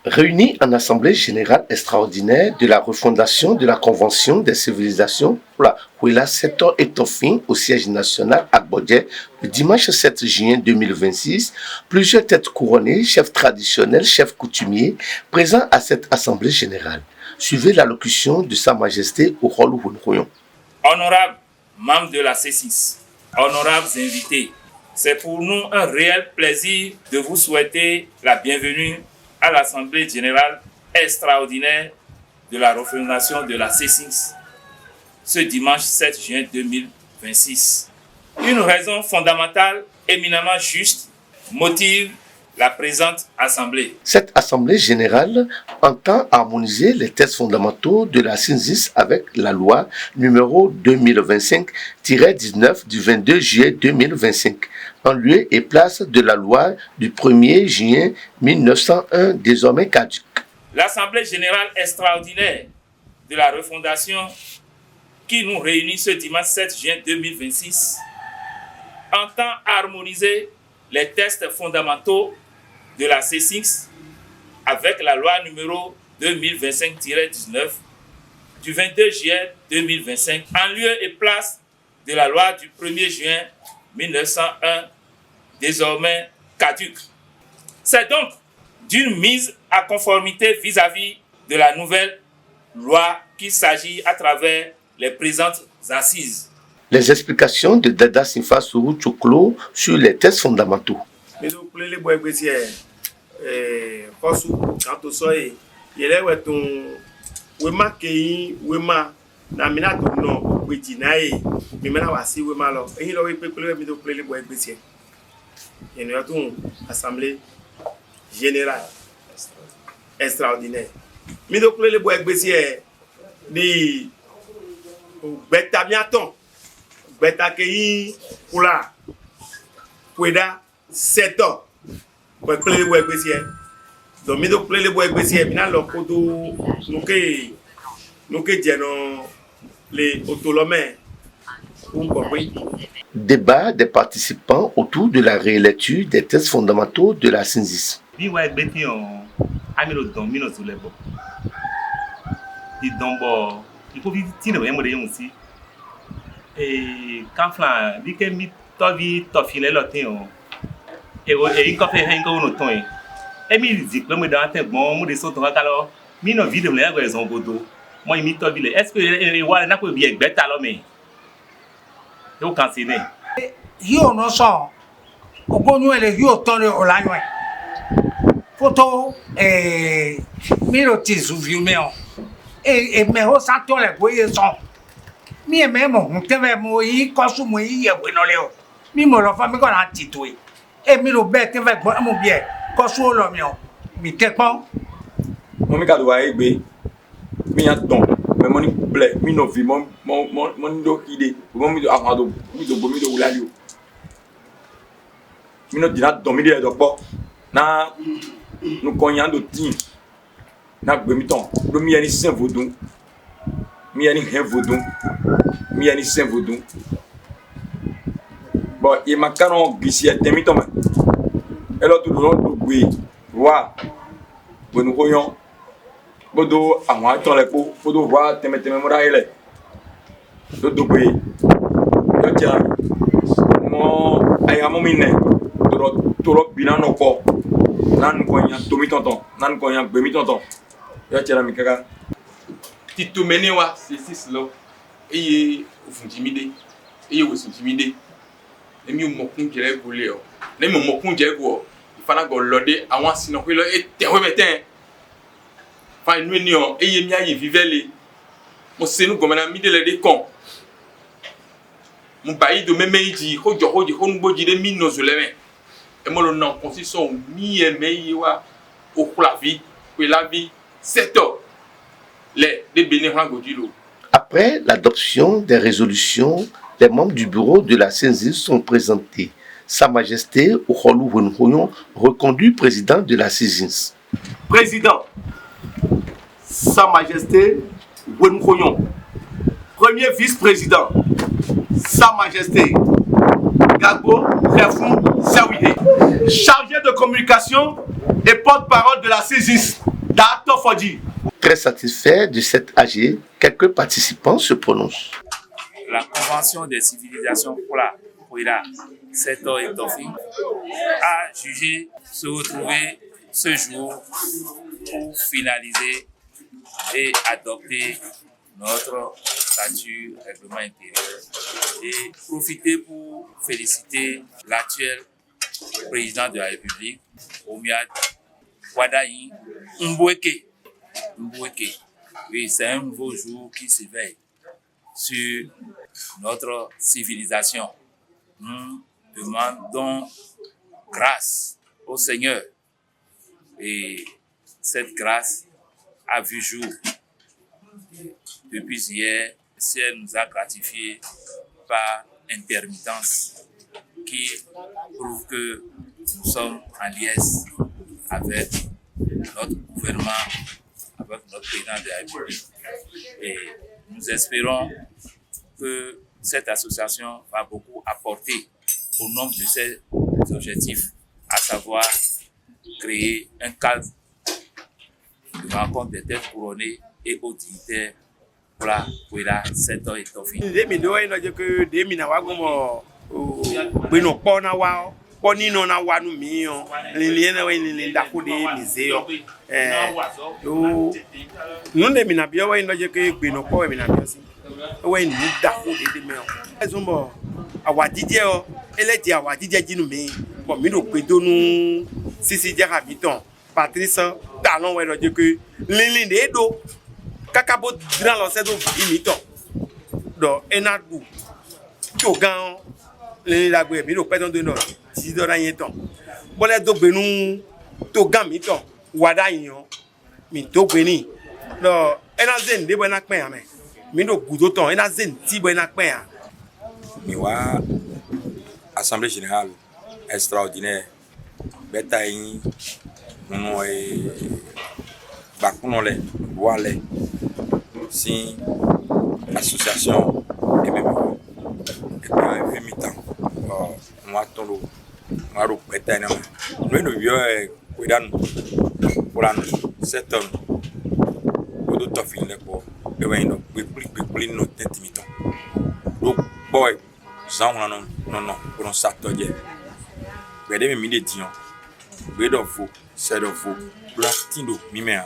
Réunis en Assemblée générale extraordinaire de la refondation de la Convention des civilisations pour la Huila Seto et Tofin au siège national à Bodje, le dimanche 7 juin 2026, plusieurs têtes couronnées, chefs traditionnels, chefs coutumiers, présents à cette Assemblée générale. Suivez l'allocution de Sa Majesté Urholu Hunroyon. Honorables membres de la C6, honorables invités, c'est pour nous un réel plaisir de vous souhaiter la bienvenue à l'Assemblée générale extraordinaire de la refondation de la C6 ce dimanche 7 juin 2026. Une raison fondamentale, éminemment juste, motive la présente Assemblée. Cette Assemblée générale entend harmoniser les textes fondamentaux de la C6 avec la loi numéro 2025-19 du 22 juillet 2025, en lieu et place de la loi du 1er juin 1901, désormais caduque. L'Assemblée générale extraordinaire de la refondation qui nous réunit ce dimanche 7 juin 2026 entend harmoniser les textes fondamentaux de la C6 avec la loi numéro 2025-19 du 22 juillet 2025 en lieu et place de la loi du 1er juin 1901 désormais caduque. C'est donc d'une mise à conformité vis-à-vis de la nouvelle loi qu'il s'agit à travers les présentes assises. Les explications de Dada Sinfa Sourou Tchoklo sur les textes fondamentaux. Assemblée générale extraordinaire. Di beta miaton beta keyi kula kweda seto ko plele bo egbesie do mi do plele bo egbesie mi na lo kodo nuke jeno les autolomé ou compris. Débat des participants autour de la rélecture des textes fondamentaux de la C6. Bi wa egbeti on amiro don mino zulebo idombo il faut vite tirer un modèle aussi et quand flan dit que mi tovi tofile lotin et il ko fait un ko no ton et mi dit que me dans ten bon mo de so ton kalo mi no vidéo le ko ezon godo mo mi tovi le est-ce que e wa na ko bi egbeta lo mi yo kan se ne yo no so ogonyu ele yo ton o la yan photo miro ti suviu me on et me ho santo le boye son mi e me mo nteve mo yi kosu mo yi ye we no le o mi mo lo fa mi ko na tito e mi ro be te fe gbon mo bi e kosu o lo mi o mi ke pon mo mi ka do wa egbe mi ya don me mo ni ble mi no vi mo ni do ide mo mi do akado mi do wulali o mi no dina don mi de do po na nu ko yan do tin na gbe mi ton do mi yani saint vodun mi yani hen vodun mi yani saint vodun bon e makano bisi e temi ton e lo to do gbe wa bonu koyon bodo àwọn ton le po bodo wa teme mo ra ile do gbe yo ja mo aya mo mi ne to bina no ko nan ko yan to mi tonton nan ko yan gbe mi tonton yo tira mi kaka tito mene wa C6 lo eye ofuntimide eye wosuntimide emi o mokun jere gole o na mi mokun jere go ifana go lode àwọn asino ko lo e tewe meten fa inu eni o eye mi aye vivele mo senu gomana mi de le de kon mo bayi do memeji hojo honugboji de mi no zuleme e mo lo na constitution mi e meyi wa okulavi pe la vie 7 ans. Après l'adoption des résolutions, les membres du bureau de la C6 sont présentés. Sa Majesté Urholu Hunroyon, reconduit président de la C6. Président, Sa Majesté Hunroyon. Premier vice-président, Sa Majesté Gabo Refou Sawide. Chargé de communication et porte-parole de la C6. Dato Fodji. Très satisfait de cette AG, quelques participants se prononcent. La Convention des civilisations pour la Kouila, Seto et Tofi, a jugé se retrouver ce jour pour finaliser et adopter notre statut règlement intérieur et profiter pour féliciter l'actuel président de la République, Omiad Wadayi Mboueke. Oui, c'est un nouveau jour qui s'éveille sur notre civilisation. Nous demandons grâce au Seigneur et cette grâce a vu jour. Depuis hier, le ciel nous a gratifiés par intermittence qui prouve que nous sommes en liesse avec notre gouvernement, avec notre président de la République. Et nous espérons que cette association va beaucoup apporter au nombre de ses objectifs, à savoir créer un cadre de rencontre des têtes couronnées et aux dignitaires pour la Kouila, Seto et Tofi. Ponino na wanu mio liliena we lilinda kude mizeo nunde minabia we ndoje ke gbeno ko we minabia si we ni da kude de me ezumbo awadije o eleji awadije jinu mi bo mi ro pe donu sisi je habiton Patrice talon we ndoje ke lilinde do kakabo dran lo se do imiton do enadu to gan le la gbe mi ro pe don do no ti do ra yen ton bo le do gbe nu to gan mi ton wada yan mi to gbe ni do ena zen de bo na pe ame mi do gudo ton ena zen ti bo na pe an mi wa assemblée générale extraordinaire beta yin no e bakuno le wale si association et même et pas mi-temps moi tolo maro beta na no yo cuidando por ano 7 ans o do fin le ko e vai no pli no tentimito do boy zan no por un sato je be de mi de dion be do fo se do fo platindo mi me